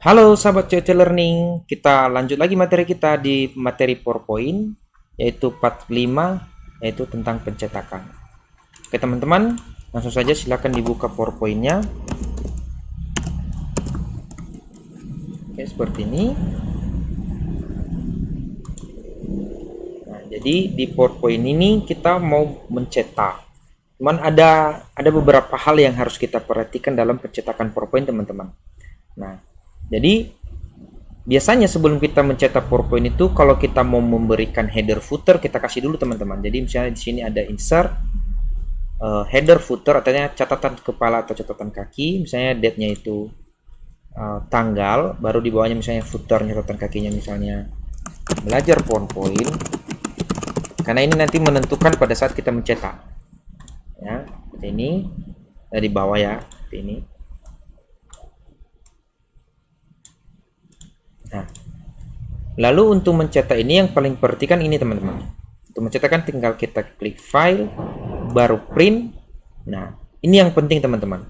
Halo sahabat COC Learning, kita lanjut lagi materi kita di materi PowerPoint yaitu part 5 yaitu tentang pencetakan. Oke teman-teman, langsung saja silakan dibuka PowerPoint-nya. Oke, seperti ini. Nah, jadi di PowerPoint ini kita mau mencetak. Cuman ada beberapa hal yang harus kita perhatikan dalam pencetakan PowerPoint teman-teman. Nah, jadi biasanya sebelum kita mencetak PowerPoint itu kalau kita mau memberikan header footer kita kasih dulu teman-teman. Jadi misalnya di sini ada insert header footer artinya catatan kepala atau catatan kaki, misalnya date-nya itu tanggal, baru di bawahnya misalnya footernya catatan kakinya misalnya belajar PowerPoint. Karena ini nanti menentukan pada saat kita mencetak. Ya, seperti ini. Dari bawah ya, seperti ini. Nah, lalu untuk mencetak ini yang paling perhatikan ini teman-teman. Untuk mencetak kan tinggal kita klik file, baru print. Nah, ini yang penting teman-teman.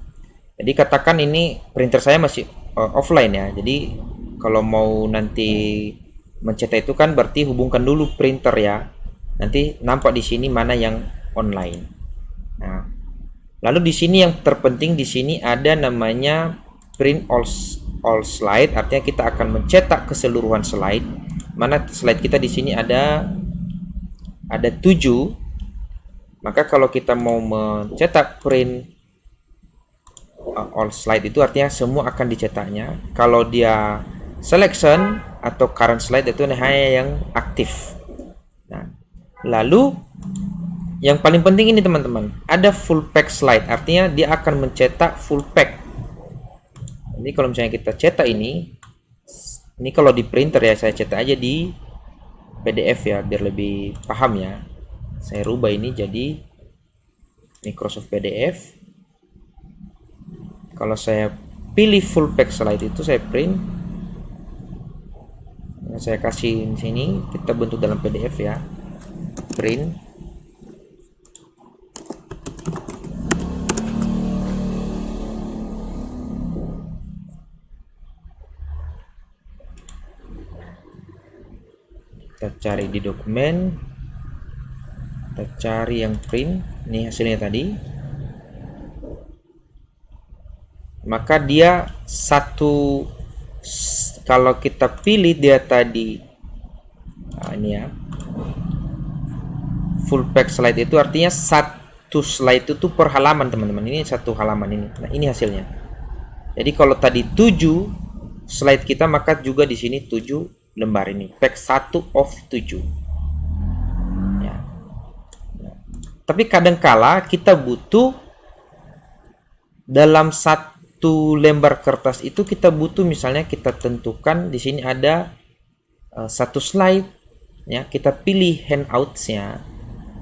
Jadi katakan ini printer saya masih offline ya. Jadi kalau mau nanti mencetak itu kan berarti hubungkan dulu printer ya. Nanti nampak di sini mana yang online. Nah, lalu di sini yang terpenting di sini ada namanya print all slide, artinya kita akan mencetak keseluruhan slide. Mana slide kita di sini ada 7. Maka kalau kita mau mencetak print all slide itu artinya semua akan dicetaknya. Kalau dia selection atau current slide itu hanya yang aktif. Nah, lalu yang paling penting ini teman-teman, ada full pack slide, artinya dia akan mencetak full pack. Jadi kalau misalnya kita cetak ini kalau di printer ya saya cetak aja di PDF ya biar lebih paham ya. Saya rubah ini jadi Microsoft PDF. Kalau saya pilih full pack slide itu saya print. Nah, saya kasih di sini kita bentuk dalam PDF ya. Print. Kita cari di dokumen, kita cari yang print, ini hasilnya tadi. Maka dia satu, kalau kita pilih dia tadi ini ya full pack slide itu artinya satu slide itu per halaman teman-teman. Ini satu halaman ini. Nah ini hasilnya. Jadi kalau tadi 7 slide kita, maka juga di sini 7 lembar ini, pack 1 of 7 ya. Tapi kadangkala kita butuh dalam satu lembar kertas itu kita butuh, misalnya kita tentukan di sini ada satu slide ya, kita pilih handouts-nya.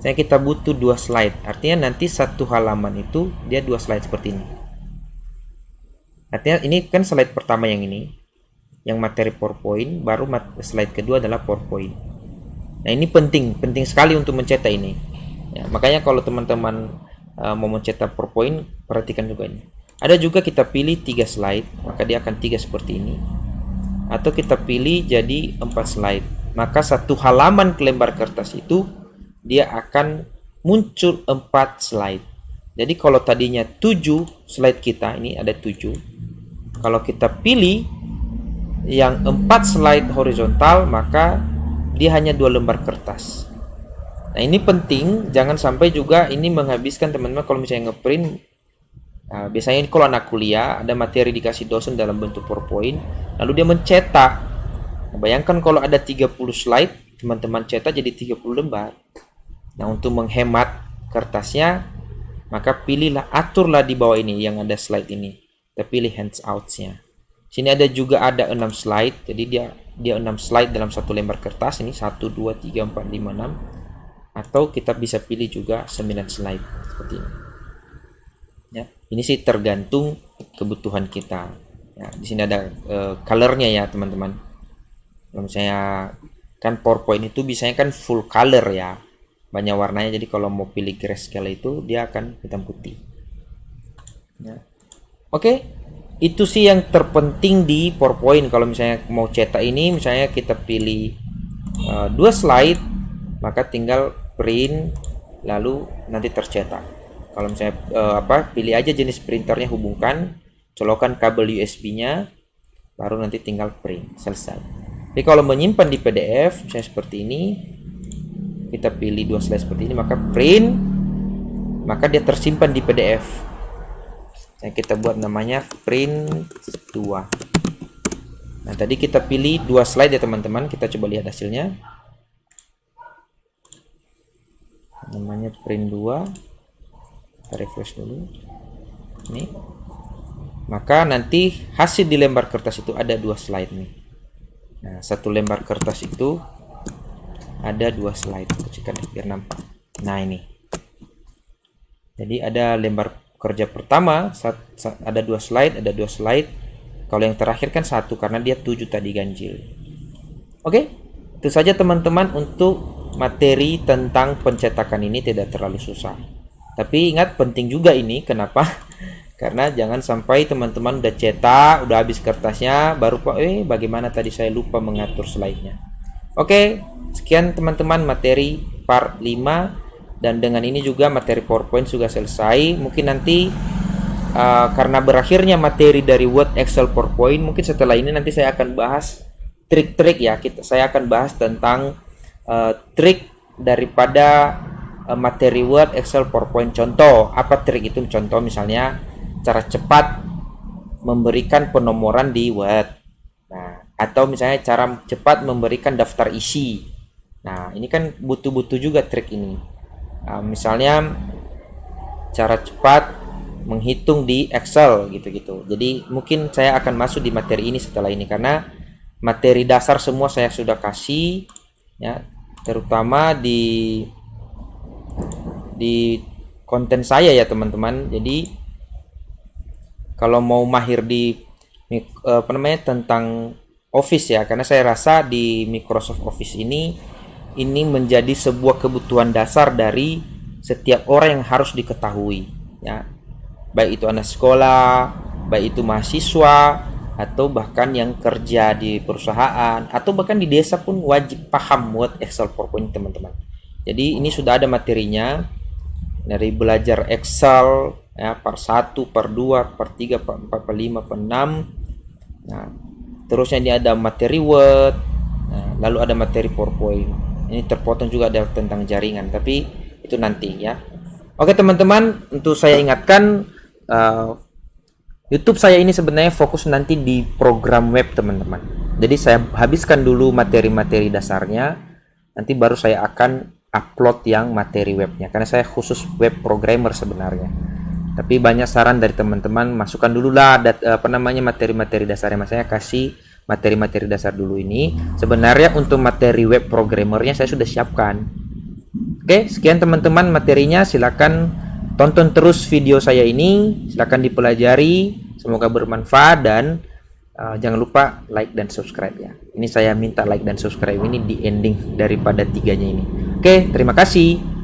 Saya kita butuh 2 slide, artinya nanti satu halaman itu dia 2 slide seperti ini. Artinya ini kan slide pertama yang ini, yang materi PowerPoint, baru slide kedua adalah PowerPoint. Nah ini penting sekali untuk mencetak ini ya, makanya kalau teman-teman mau mencetak PowerPoint perhatikan juga ini. Ada juga kita pilih 3 slide, maka dia akan 3 seperti ini, atau kita pilih jadi 4 slide, maka satu halaman ke lembar kertas itu dia akan muncul 4 slide. Jadi kalau tadinya 7 slide kita, ini ada 7, kalau kita pilih yang 4 slide horizontal, maka dia hanya 2 lembar kertas. Nah ini penting, jangan sampai juga ini menghabiskan teman-teman kalau misalnya ngeprint. Nah, biasanya kalau anak kuliah ada materi dikasih dosen dalam bentuk PowerPoint, lalu dia mencetak. Nah, bayangkan kalau ada 30 slide, teman-teman cetak jadi 30 lembar. Nah untuk menghemat kertasnya, maka pilihlah, aturlah di bawah ini yang ada slide ini, kita pilih handouts-nya. Sini ada juga ada 6 slide, jadi dia 6 slide dalam satu lembar kertas. Ini 1 2 3 4 5 6, atau kita bisa pilih juga 9 slide seperti ini. Ya, ini sih tergantung kebutuhan kita. Ya, di sini ada colornya ya teman-teman. Kalau misalnya kan PowerPoint itu biasanya kan full color ya, banyak warnanya. Jadi kalau mau pilih grayscale itu dia akan hitam putih. Ya. Oke. Itu sih yang terpenting di PowerPoint. Kalau misalnya mau cetak ini, misalnya kita pilih 2 slide, maka tinggal print lalu nanti tercetak. Kalau misalnya pilih aja jenis printernya, hubungkan, colokan kabel USB-nya, baru nanti tinggal print, selesai. Jadi kalau menyimpan di PDF misalnya seperti ini, kita pilih 2 slide seperti ini, maka print, maka dia tersimpan di PDF. Yang kita buat namanya print 2. Nah, tadi kita pilih 2 slide ya teman-teman. Kita coba lihat hasilnya. Namanya print 2. Kita refresh dulu. Ini. Maka nanti hasil di lembar kertas itu ada 2 slide nih. Nah, satu lembar kertas itu ada 2 slide. Kecilkan biar nampak. Nah, ini. Jadi ada lembar kerja pertama, ada 2 slide, ada 2 slide. Kalau yang terakhir kan 1 karena dia 7 tadi ganjil. Oke, itu saja teman-teman untuk materi tentang pencetakan ini, tidak terlalu susah. Tapi ingat, penting juga ini. Kenapa? Karena jangan sampai teman-teman udah cetak, udah habis kertasnya, baru bagaimana tadi saya lupa mengatur slide-nya. Oke, sekian teman-teman materi part 5. Dan dengan ini juga materi PowerPoint sudah selesai. Mungkin nanti karena berakhirnya materi dari Word, Excel, PowerPoint, mungkin setelah ini nanti saya akan bahas trik-trik ya. Saya akan bahas tentang trik daripada materi Word, Excel, PowerPoint. Contoh, apa trik itu? Contoh misalnya cara cepat memberikan penomoran di Word. Nah, atau misalnya cara cepat memberikan daftar isi. Nah, ini kan butuh juga trik ini. Misalnya cara cepat menghitung di Excel gitu-gitu. Jadi mungkin saya akan masuk di materi ini setelah ini, karena materi dasar semua saya sudah kasih ya, terutama di konten saya ya teman-teman. Jadi kalau mau mahir di tentang Office ya, karena saya rasa di Microsoft Office ini menjadi sebuah kebutuhan dasar dari setiap orang yang harus diketahui ya, baik itu anak sekolah, baik itu mahasiswa, atau bahkan yang kerja di perusahaan, atau bahkan di desa pun wajib paham Word, Excel, PowerPoint teman-teman. Jadi ini sudah ada materinya, dari belajar Excel ya, part 1, part 2, part 3, part 4, part 5, part 6. Nah, terusnya ini ada materi Word, lalu ada materi PowerPoint. Ini terpotong juga ada tentang jaringan, tapi itu nanti ya. Oke teman-teman, untuk saya ingatkan, YouTube saya ini sebenarnya fokus nanti di program web teman-teman. Jadi saya habiskan dulu materi-materi dasarnya, nanti baru saya akan upload yang materi webnya, karena saya khusus web programmer sebenarnya. Tapi banyak saran dari teman-teman, masukkan dulu lah materi-materi dasarnya. Saya kasih materi-materi dasar dulu ini. Sebenarnya untuk materi web programmernya saya sudah siapkan. Oke, sekian teman-teman materinya. Silakan tonton terus video saya ini, silakan dipelajari, semoga bermanfaat, dan jangan lupa like dan subscribe ya. Ini saya minta like dan subscribe ini di ending daripada 3-nya ini. Oke, terima kasih.